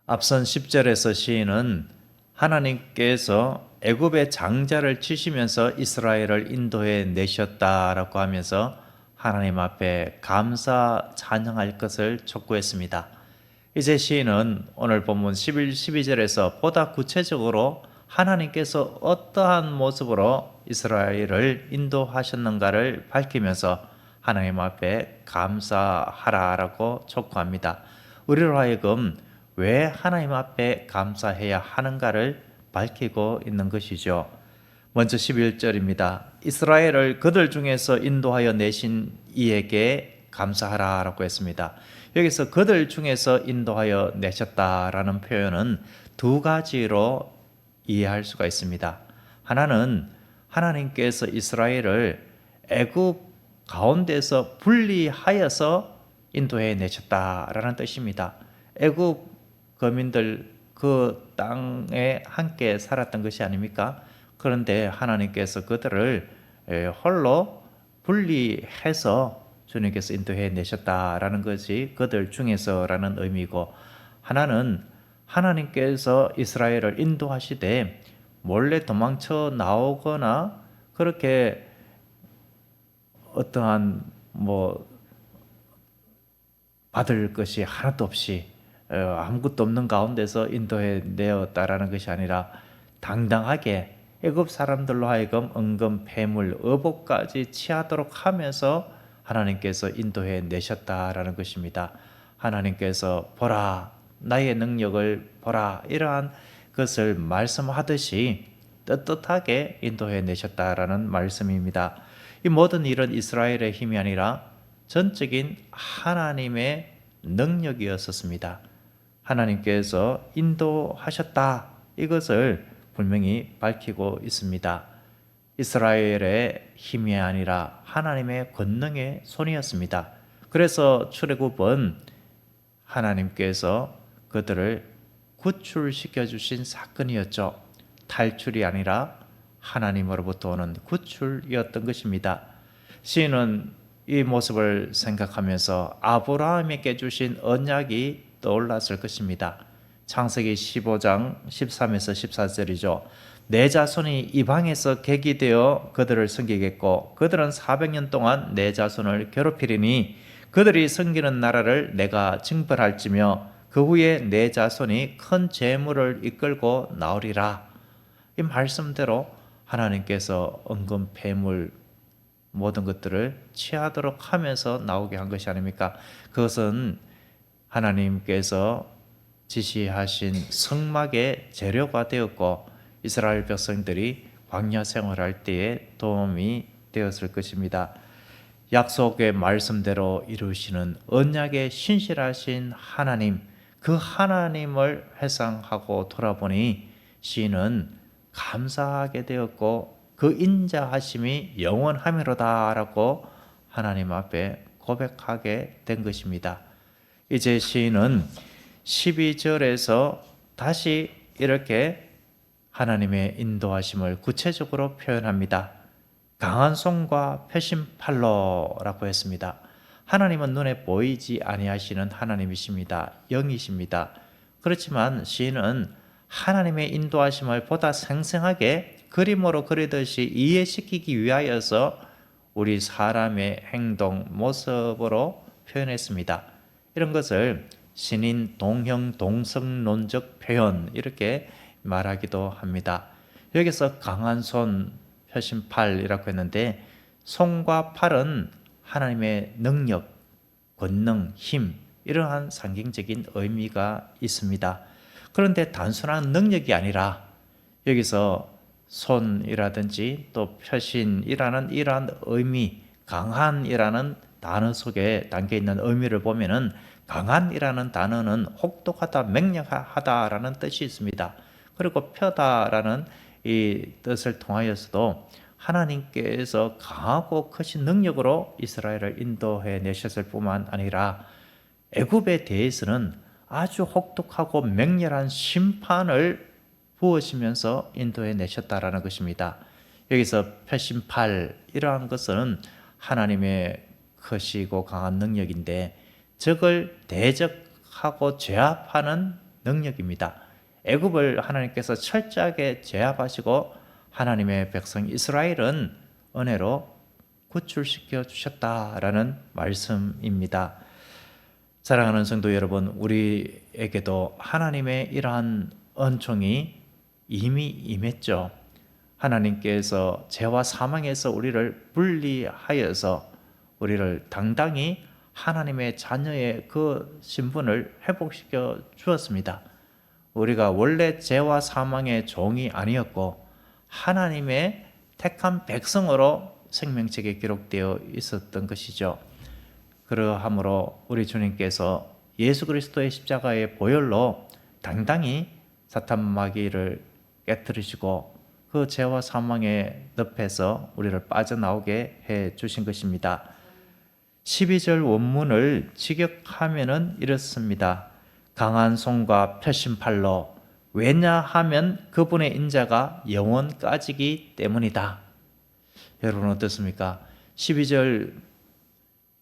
앞선 10절에서 시인은 하나님께서 애굽의 장자를 치시면서 이스라엘을 인도해 내셨다라고 하면서 하나님 앞에 감사 찬양할 것을 촉구했습니다. 이제 시인은 오늘 본문 11, 12절에서 보다 구체적으로 하나님께서 어떠한 모습으로 이스라엘을 인도하셨는가를 밝히면서 하나님 앞에 감사하라라고 촉구합니다. 우리로 하여금 왜 하나님 앞에 감사해야 하는가를 밝히고 있는 것이죠. 먼저 11절입니다. 이스라엘을 그들 중에서 인도하여 내신 이에게 감사하라라고 했습니다. 여기서 그들 중에서 인도하여 내셨다라는 표현은 두 가지로 이해할 수가 있습니다. 하나는 하나님께서 이스라엘을 애굽 가운데서 분리하여서 인도해 내셨다라는 뜻입니다. 애굽 거민들 그 땅에 함께 살았던 것이 아닙니까? 그런데 하나님께서 그들을 홀로 분리해서 주님께서 인도해 내셨다라는 것이 그들 중에서라는 의미고, 하나는 하나님께서 이스라엘을 인도하시되 몰래 도망쳐 나오거나 그렇게 어떠한 받을 것이 하나도 없이 아무것도 없는 가운데서 인도해 내었다라는 것이 아니라 당당하게 애굽 사람들로 하여금 은금, 폐물, 의복까지 취하도록 하면서 하나님께서 인도해 내셨다라는 것입니다. 하나님께서 보라, 나의 능력을 보라, 이러한 것을 말씀하듯이 떳떳하게 인도해 내셨다라는 말씀입니다. 이 모든 일은 이스라엘의 힘이 아니라 전적인 하나님의 능력이었었습니다. 하나님께서 인도하셨다, 이것을 분명히 밝히고 있습니다. 이스라엘의 힘이 아니라 하나님의 권능의 손이었습니다. 그래서 출애굽은 하나님께서 그들을 구출시켜 주신 사건이었죠. 탈출이 아니라 하나님으로부터 오는 구출이었던 것입니다. 시인은 이 모습을 생각하면서 아브라함에게 주신 언약이 떠올랐을 것입니다. 창세기 15장 13에서 14절이죠. 내 자손이 이방에서 객이 되어 그들을 섬기겠고 그들은 400년 동안 내 자손을 괴롭히리니 그들이 섬기는 나라를 내가 징벌할지며 그 후에 내 자손이 큰 재물을 이끌고 나오리라. 이 말씀대로 하나님께서 은금, 폐물 모든 것들을 취하도록 하면서 나오게 한 것이 아닙니까? 그것은 하나님께서 지시하신 성막의 재료가 되었고 이스라엘 백성들이 광야 생활할 때에 도움이 되었을 것입니다. 약속의 말씀대로 이루시는 언약의 신실하신 하나님, 그 하나님을 회상하고 돌아보니 시인은 감사하게 되었고 그 인자하심이 영원하미로다라고 하나님 앞에 고백하게 된 것입니다. 이제 시인은 12절에서 다시 이렇게 하나님의 인도하심을 구체적으로 표현합니다. 강한 손과 펴신 팔로라고 했습니다. 하나님은 눈에 보이지 아니하시는 하나님이십니다. 영이십니다. 그렇지만 시인은 하나님의 인도하심을 보다 생생하게 그림으로 그리듯이 이해시키기 위하여서 우리 사람의 행동, 모습으로 표현했습니다. 이런 것을 신인 동형 동성론적 표현, 이렇게 말하기도 합니다. 여기서 강한 손, 펴신 팔이라고 했는데 손과 팔은 하나님의 능력, 권능, 힘, 이러한 상징적인 의미가 있습니다. 그런데 단순한 능력이 아니라 여기서 손이라든지 또 표신이라는 이러한 의미, 강한이라는 단어 속에 담겨 있는 의미를 보면은 강한이라는 단어는 혹독하다, 맹렬하다라는 뜻이 있습니다. 그리고 펴다라는 이 뜻을 통하여서도 하나님께서 강하고 크신 능력으로 이스라엘을 인도해 내셨을 뿐만 아니라 애굽에 대해서는 아주 혹독하고 맹렬한 심판을 부으시면서 인도해 내셨다라는 것입니다. 여기서 표심팔, 이러한 것은 하나님의 크시고 강한 능력인데 적을 대적하고 제압하는 능력입니다. 애굽을 하나님께서 철저하게 제압하시고 하나님의 백성 이스라엘은 은혜로 구출시켜 주셨다라는 말씀입니다. 사랑하는 성도 여러분, 우리에게도 하나님의 이러한 은총이 이미 임했죠. 하나님께서 죄와 사망에서 우리를 분리하여서 우리를 당당히 하나님의 자녀의 그 신분을 회복시켜 주었습니다. 우리가 원래 죄와 사망의 종이 아니었고 하나님의 택한 백성으로 생명책에 기록되어 있었던 것이죠. 그러하므로 우리 주님께서 예수 그리스도의 십자가의 보혈로 당당히 사탄 마귀를 깨뜨리시고 그 죄와 사망의 늪에서 우리를 빠져나오게 해 주신 것입니다. 12절 원문을 직역하면은 이렇습니다. 강한 손과 펴신 팔로, 왜냐하면 그분의 인자가 영원까지기 때문이다. 여러분 어떻습니까? 12절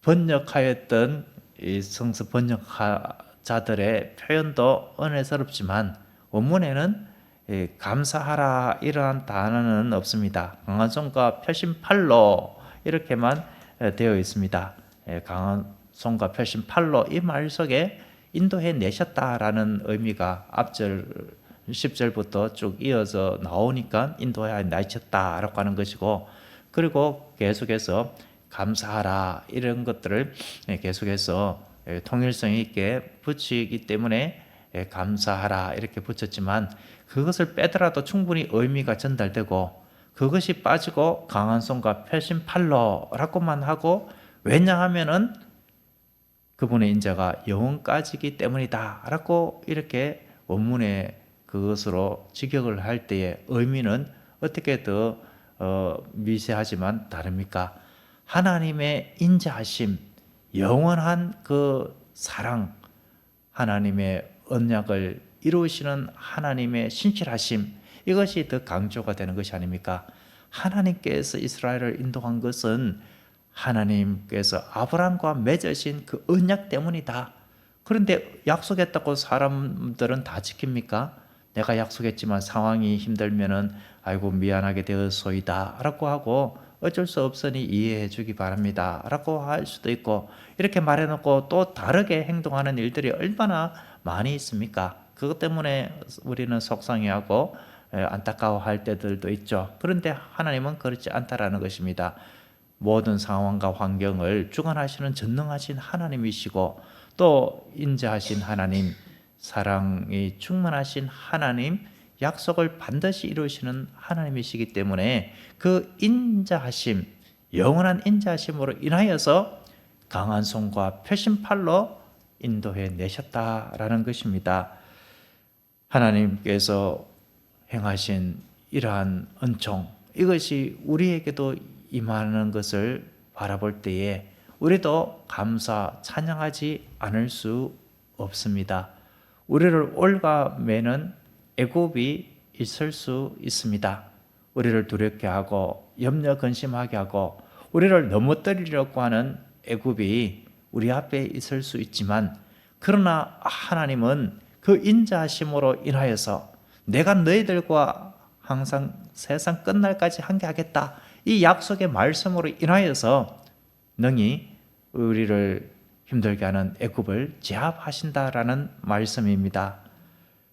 번역하였던 이 성서 번역자들의 표현도 은혜스럽지만 원문에는 감사하라 이러한 단어는 없습니다. 강한 손과 펴신 팔로 이렇게만 되어 있습니다. 강한 손과 펴신 팔로 이 말 속에 인도해 내셨다라는 의미가 앞절 10절부터 쭉 이어서 나오니까 인도해 내셨다라고 하는 것이고, 그리고 계속해서 감사하라 이런 것들을 계속해서 통일성 있게 붙이기 때문에 감사하라 이렇게 붙였지만, 그것을 빼더라도 충분히 의미가 전달되고 그것이 빠지고 강한 손과 펴신 팔로라고만 하고, 왜냐하면은 그분의 인자가 영원까지기 때문이다 라고 이렇게 원문에 그것으로 직역을 할 때의 의미는 어떻게 더 미세하지만 다릅니까? 하나님의 인자하심, 영원한 그 사랑, 하나님의 언약을 이루시는 하나님의 신실하심, 이것이 더 강조가 되는 것이 아닙니까? 하나님께서 이스라엘을 인도한 것은 하나님께서 아브라함과 맺으신 그 언약 때문이다. 그런데 약속했다고 사람들은 다 지킵니까? 내가 약속했지만 상황이 힘들면은 아이고 미안하게 되었소이다 라고 하고 어쩔 수 없으니 이해해 주기 바랍니다 라고 할 수도 있고, 이렇게 말해놓고 또 다르게 행동하는 일들이 얼마나 많이 있습니까? 그것 때문에 우리는 속상해하고 안타까워할 때들도 있죠. 그런데 하나님은 그렇지 않다라는 것입니다. 모든 상황과 환경을 주관하시는 전능하신 하나님이시고, 또 인자하신 하나님, 사랑이 충만하신 하나님, 약속을 반드시 이루시는 하나님이시기 때문에 그 인자하심, 영원한 인자하심으로 인하여서 강한 손과 펴신 팔로 인도해 내셨다라는 것입니다. 하나님께서 행하신 이러한 은총, 이것이 우리에게도 임하는 것을 바라볼 때에 우리도 감사, 찬양하지 않을 수 없습니다. 우리를 올가매는 애굽이 있을 수 있습니다. 우리를 두렵게 하고 염려 근심하게 하고 우리를 넘어뜨리려고 하는 애굽이 우리 앞에 있을 수 있지만, 그러나 하나님은 그 인자하심으로 인하여서 내가 너희들과 항상 세상 끝날까지 함께하겠다, 이 약속의 말씀으로 인하여서 능히 우리를 힘들게 하는 애굽을 제압하신다라는 말씀입니다.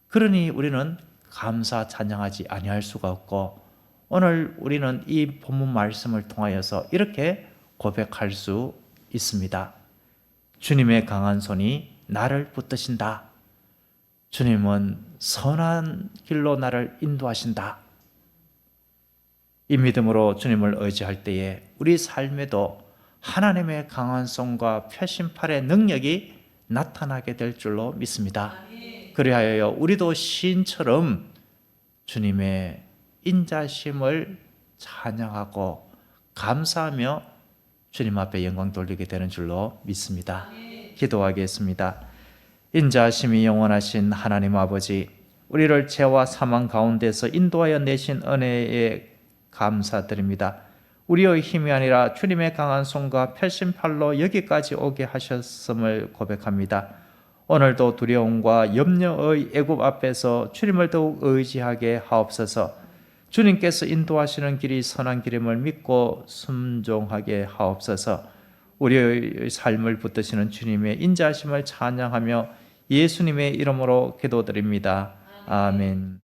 그러니 우리는 감사 찬양하지 아니할 수가 없고, 오늘 우리는 이 본문 말씀을 통하여서 이렇게 고백할 수 있습니다. 주님의 강한 손이 나를 붙드신다. 주님은 선한 길로 나를 인도하신다. 이 믿음으로 주님을 의지할 때에 우리 삶에도 하나님의 강한 손과 펴신 팔의 능력이 나타나게 될 줄로 믿습니다. 그리하여 우리도 시인처럼 주님의 인자심을 찬양하고 감사하며 주님 앞에 영광 돌리게 되는 줄로 믿습니다. 기도하겠습니다. 인자하심이 영원하신 하나님 아버지, 우리를 죄와 사망 가운데서 인도하여 내신 은혜에 감사드립니다. 우리의 힘이 아니라 주님의 강한 손과 펴신 팔로 여기까지 오게 하셨음을 고백합니다. 오늘도 두려움과 염려의 애굽 앞에서 주님을 더욱 의지하게 하옵소서. 주님께서 인도하시는 길이 선한 길임을 믿고 순종하게 하옵소서. 우리의 삶을 붙드시는 주님의 인자하심을 찬양하며 예수님의 이름으로 기도드립니다. 아멘.